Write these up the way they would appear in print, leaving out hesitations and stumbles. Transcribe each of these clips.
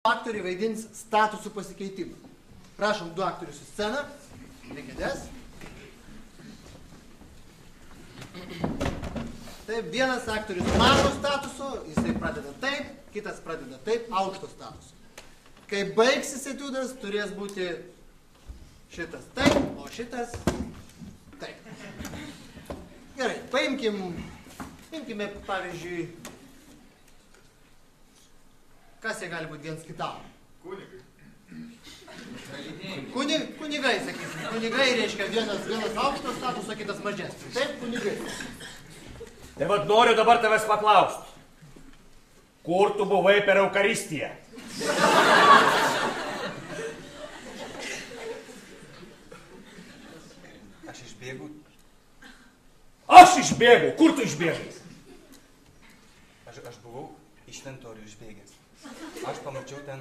Aktoriai vaidins statusų pasikeitimą. Prašom 2 aktorius į sceną. Nekėdės. Taip, vienas aktorius mažo statuso, jisai pradeda taip, kitas pradeda taip, aukšto statuso. Kai baigsis etiudas, turės būti šitas taip, o šitas taip. Gerai, paimkime, pavyzdžiui, kas jie gali būti viens kitam? Kunigai, sakysim. Kunigai reiškia vienas aukštas statuso, kitas mažesnis. Taip, kunigai. Tai vat noriu dabar tavęs paklausti. Kur tu buvai per Eukaristiją? Aš išbėgau. Aš išbėgau? Kur tu išbėgai? Aš buvau iš šventorių išbėgęs. Aš pamačiau ten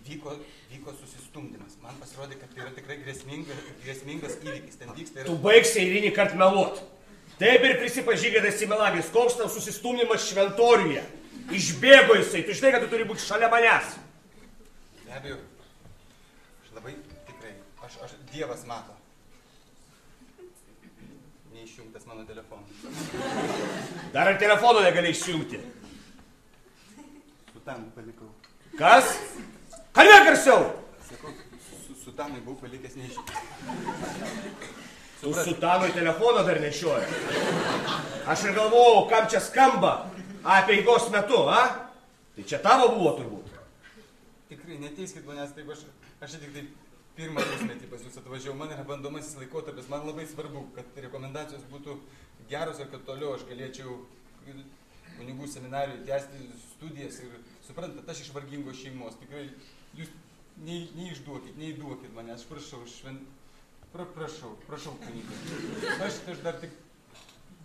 vyko susistumdymas. Man pasirodė, kad tai yra tikrai grėsmingas įvykis. Ten vyksta Tu baigsi eilinį kart meluot. Taip ir prisipažyk, kad esi melagis. Koks tau susistumdymas šventoriuje? Išbėgo jisai. Tu žinai, kad tu turi būti šalia manęs. Be abejo. Aš labai tikrai. Aš Dievas mato. Neišjungtas mano telefonas. Dar ir telefono negali išjungti. Sutanui palikau. Kas? Kalbėk garsiau! Sakau, Sutanui buvau palikęs neišjungtas. Tu Sutanui telefoną dar nešioja. Aš ir galvojau, kam čia skamba apeigos metu, a? Tai čia tavo buvo turbūt. Tikrai, neteiskit manęs, taip aš tik taip pirmą pusmetį pas jūs atvažiavau. Man yra bandomasis laikotarpis. Man labai svarbu, kad rekomendacijos būtų geros ir kad toliau aš galėčiau kunigų seminarijų tęsti studijas. Ir suprantat, aš iš vargingos šeimos. Tikrai, jūs neįduokit mane. Aš prašau, prašau kunigą. Aš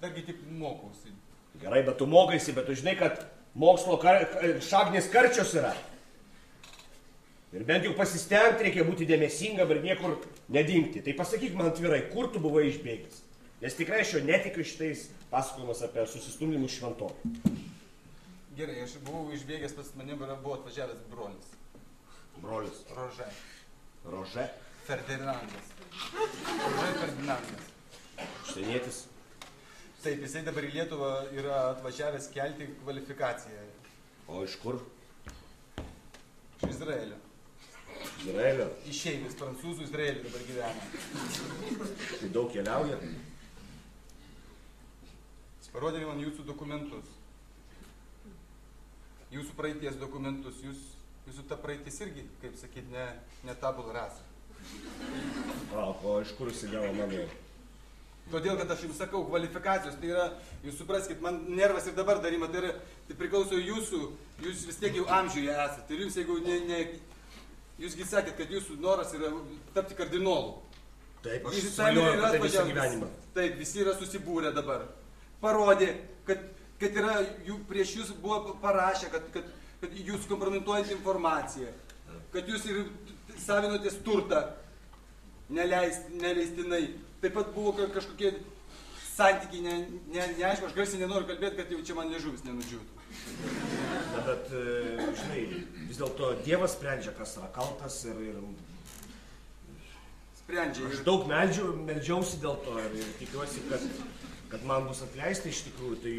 dargi tik mokausi. Gerai, bet tu mokaisi, bet tu žinai, kad mokslo šaknis karčios yra. Ir bent jau pasistengti reikia būti dėmesingam ir niekur nedingti. Tai pasakyk man atvirai, kur tu buvai išbėgęs? Nes tikrai aš jo netikiu šitais pasakojimas apie susistumdymus šventorių. Gerai, aš buvau išbėgęs, pas mane buvo atvažiavęs brolis. Brolis? Rože. Rože? Ferdinandas. Rože Ferdinandas. Užsienietis? Taip, jisai dabar į Lietuvą yra atvažiavęs kelti kvalifikaciją. O iš kur? Iš Izraelio. Izraelio? Išeivis, prancūzų Izraelio dabar gyvena. Tai daug keliauja? Jis parodė man jūsų dokumentus. Jūsų praeities dokumentus. Jūsų ta praeitis irgi, kaip sakyt, ne tabula rasa. O iš kur jis įgavo mano? Todėl, kad aš jums sakau, kvalifikacijos, tai yra, jūs supraskit, man nervas ir dabar darima, tai priklauso jūsų, jūs vis tiek jau amžiuje esate. Ir jums, jeigu jūsgi sakėt, kad jūsų noras yra tapti kardinolu. Taip, aš svajoju apie tai visą gyvenimą. Taip, visi yra susibūrę dabar. Parodė, kad yra, prieš jūs buvo parašę, kad jūs kompromituojant informaciją, kad jūs ir savinotės turtą neleistinai. Taip pat buvo kažkokie santykiai, neaišku, aš garsiai nenoriu kalbėti, kad jau čia man liežuvis nenudžiūtų. Bet, žinai, vis dėlto Dievas sprendžia, kas yra kaltas ir... Sprendžia. Aš daug meldžiausi dėl to ir tikiuosi, kad man bus atleista iš tikrųjų, tai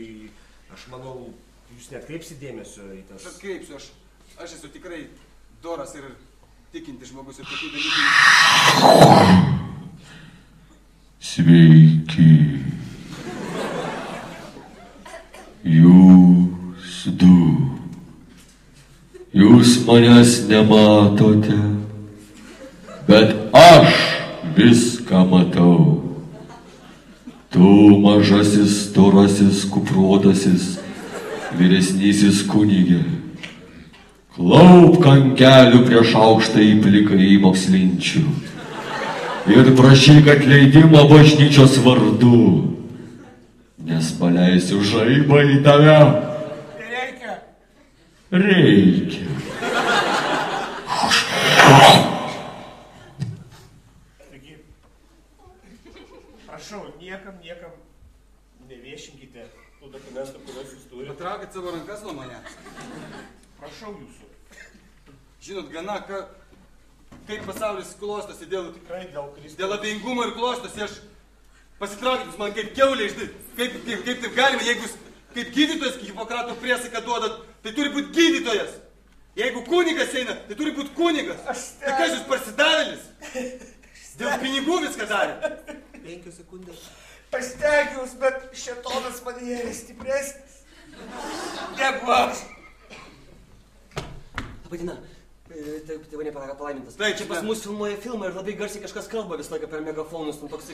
aš manau, jūs neatkreipsi dėmesio į tas... Aš atkreipsiu, aš esu tikrai doras ir tikintis žmogus ir tokių dalykų... Sveiki. Jūs du. Jūs manęs nematote, bet aš viską matau. Tu mažasis, storasis, kuprotasis, vyresnysis kunigė. Klaupk ant kelių prieš aukštąjį plikąjį mokslinčių. Ir prašyk atleidimo bažnyčios vardu, nes paleisiu žaibą į tave. Reikia. Reikia. Taigi, prašau, niekam neviešinkite tų dokumentų, kuriuos jūs turite. Patraukit savo rankas nuo mane. Prašau jūsų. žinot, gana, kaip pasaulis klostosi dėl abejingumo ir klostosi, aš pasitraukit, jūs man kaip keulė, kaip taip galima, jeigu jūs kaip gydytojas Hipokrato priesaiką duodat, tai turi būti gydytojas. Jeigu kunigas eina, tai turi būti kunigas. Tai kas jūs parsidavėlis? Dėl pinigų viską darė. 5 sekundės. Aš stengiaus, bet šėtonas manyje yra stipresnis. Negu aš. Labadiena. Taip, mane palaimintas. Taip, čia pas mus filmuoja filmą ir labai garsiai kažkas kalba visą laiką per megafonus. Toks,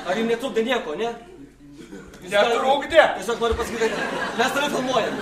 ar jums netrukdė nieko, ne? Netrukdė. Tiesiog noriu pasakyti, mes tave filmuojam.